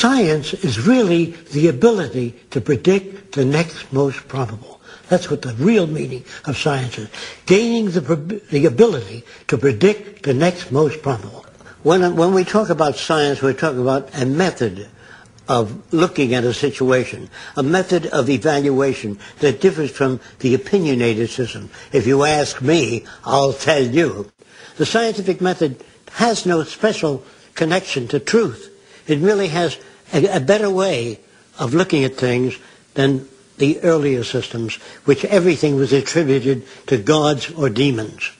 Science is really the ability to predict the next most probable. That's what the real meaning of science is. Gaining the ability to predict the next most probable. When we talk about science, we're talking about a method of looking at a situation, a method of evaluation that differs from the opinionated system. If you ask me, I'll tell you. The scientific method has no special connection to truth. It really has a better way of looking at things than the earlier systems, which everything was attributed to gods or demons.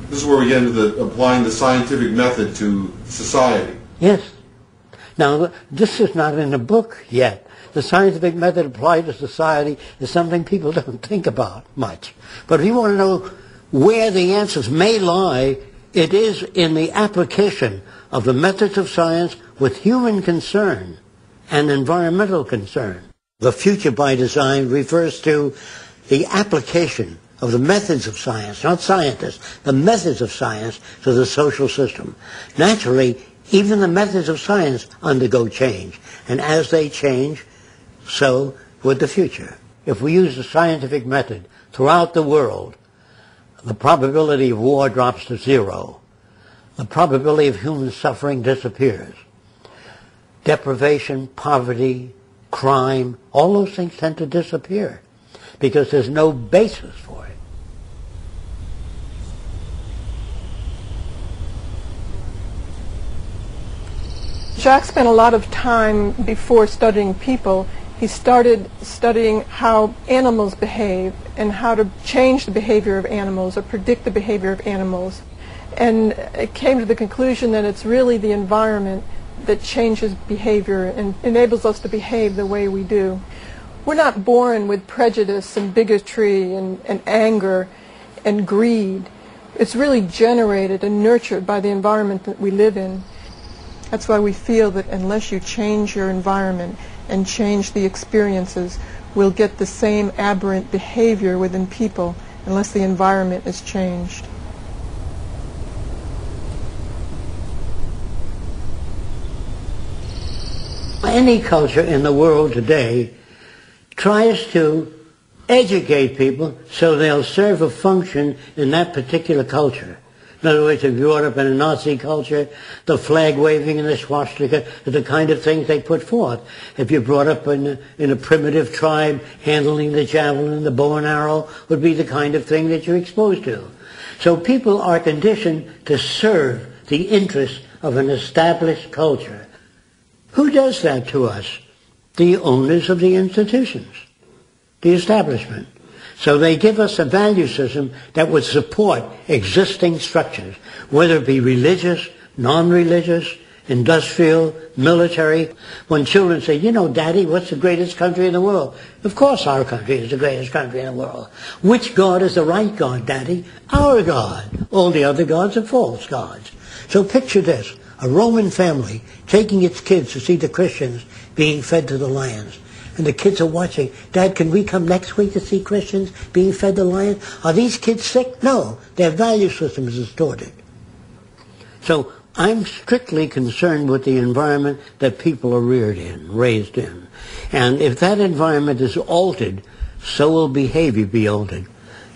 This is where we get into applying the scientific method to society. Yes. Now, this is not in the book yet. The scientific method applied to society is something people don't think about much. But if you want to know where the answers may lie, it is in the application of the methods of science with human concern and environmental concern. The future by design refers to the application of the methods of science, not scientists, the methods of science to the social system. Naturally, even the methods of science undergo change, and as they change, so would the future. If we use the scientific method throughout the world, the probability of war drops to zero. The probability of human suffering disappears. Deprivation, poverty, crime, all those things tend to disappear because there's no basis for it. Jacques spent a lot of time before studying people. He started studying how animals behave and how to change the behavior of animals or predict the behavior of animals. And it came to the conclusion that it's really the environment that changes behavior and enables us to behave the way we do. We're not born with prejudice and bigotry and anger and greed. It's really generated and nurtured by the environment that we live in. That's why we feel that unless you change your environment and change the experiences, we'll get the same aberrant behavior within people unless the environment is changed. Any culture in the world today tries to educate people so they'll serve a function in that particular culture. In other words, if you're brought up in a Nazi culture, the flag waving and the swastika are the kind of things they put forth. If you're brought up in a primitive tribe, handling the javelin, the bow and arrow would be the kind of thing that you're exposed to. So people are conditioned to serve the interests of an established culture. Who does that to us? The owners of the institutions, the establishment. So they give us a value system that would support existing structures, whether it be religious, non-religious, industrial, military. When children say, you know, Daddy, what's the greatest country in the world? Of course our country is the greatest country in the world. Which God is the right God, Daddy? Our God. All the other gods are false gods. So picture this, a Roman family taking its kids to see the Christians being fed to the lions. And the kids are watching. Dad, can we come next week to see Christians being fed to lions? Are these kids sick? No. Their value system is distorted. So I'm strictly concerned with the environment that people are reared in, raised in. And if that environment is altered, so will behavior be altered.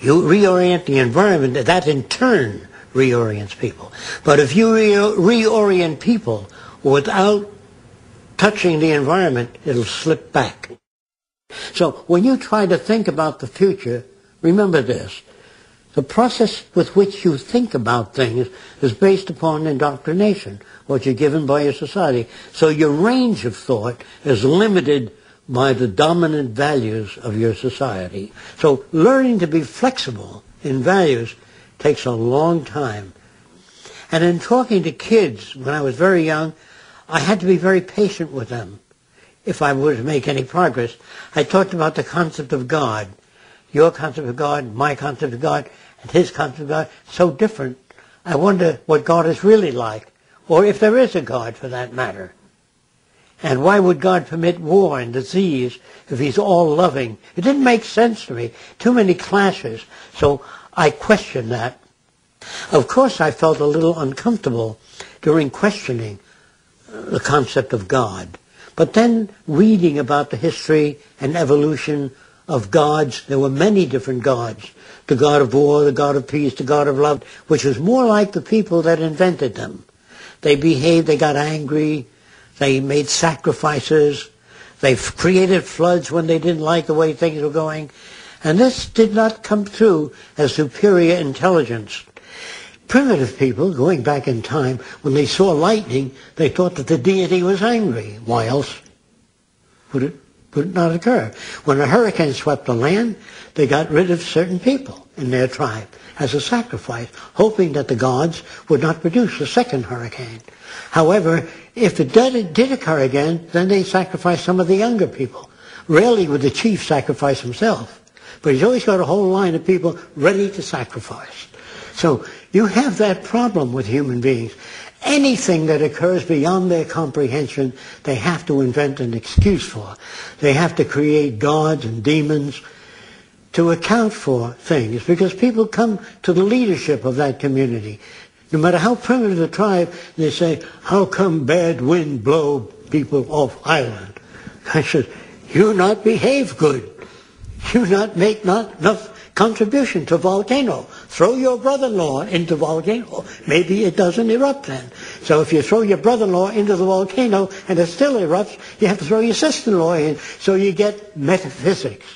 You reorient the environment, that in turn reorients people. But if you reorient people without touching the environment, it'll slip back. So when you try to think about the future, remember this. The process with which you think about things is based upon indoctrination, what you're given by your society. So your range of thought is limited by the dominant values of your society. So learning to be flexible in values takes a long time. And in talking to kids when I was very young, I had to be very patient with them if I were to make any progress. I talked about the concept of God. Your concept of God, my concept of God, and his concept of God, so different. I wonder what God is really like, or if there is a God for that matter. And why would God permit war and disease if he's all loving? It didn't make sense to me. Too many clashes. So I questioned that. Of course I felt a little uncomfortable during questioning the concept of God. But then reading about the history and evolution of gods, there were many different gods. The god of war, the god of peace, the god of love, which was more like the people that invented them. They behaved, they got angry, they made sacrifices, they created floods when they didn't like the way things were going. And this did not come through as superior intelligence. Primitive people, going back in time, when they saw lightning, they thought that the deity was angry. Why else would it not occur? When a hurricane swept the land, they got rid of certain people in their tribe as a sacrifice, hoping that the gods would not produce a second hurricane. However, if it did occur again, then they sacrificed some of the younger people. Rarely would the chief sacrifice himself, but he's always got a whole line of people ready to sacrifice. So you have that problem with human beings. Anything that occurs beyond their comprehension, they have to invent an excuse for. They have to create gods and demons to account for things, because people come to the leadership of that community. No matter how primitive the tribe, they say, how come bad wind blow people off island? I said, you not behave good. You not make not enough contribution to volcano. Throw your brother-in-law into volcano. Maybe it doesn't erupt then. So if you throw your brother-in-law into the volcano and it still erupts, you have to throw your sister-in-law in. So you get metaphysics.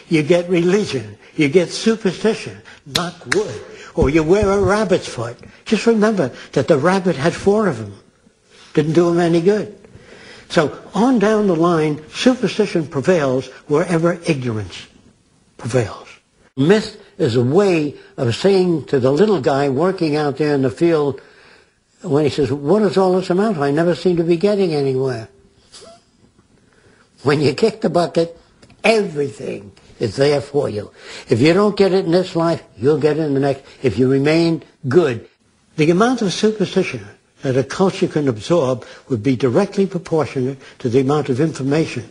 You get religion. You get superstition. Knock wood. Or you wear a rabbit's foot. Just remember that the rabbit had 4 of them. Didn't do him any good. So on down the line, superstition prevails wherever ignorance prevails. Myth is a way of saying to the little guy working out there in the field, when he says, what does all this amount to? I never seem to be getting anywhere. When you kick the bucket, everything is there for you. If you don't get it in this life, you'll get it in the next, if you remain good. The amount of superstition that a culture can absorb would be directly proportionate to the amount of information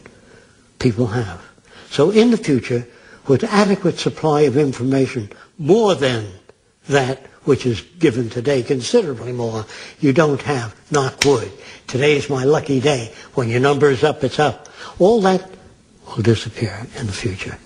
people have. So in the future, with adequate supply of information, more than that which is given today, considerably more, you don't have, knock wood, today's my lucky day, when your number is up, it's up. All that will disappear in the future.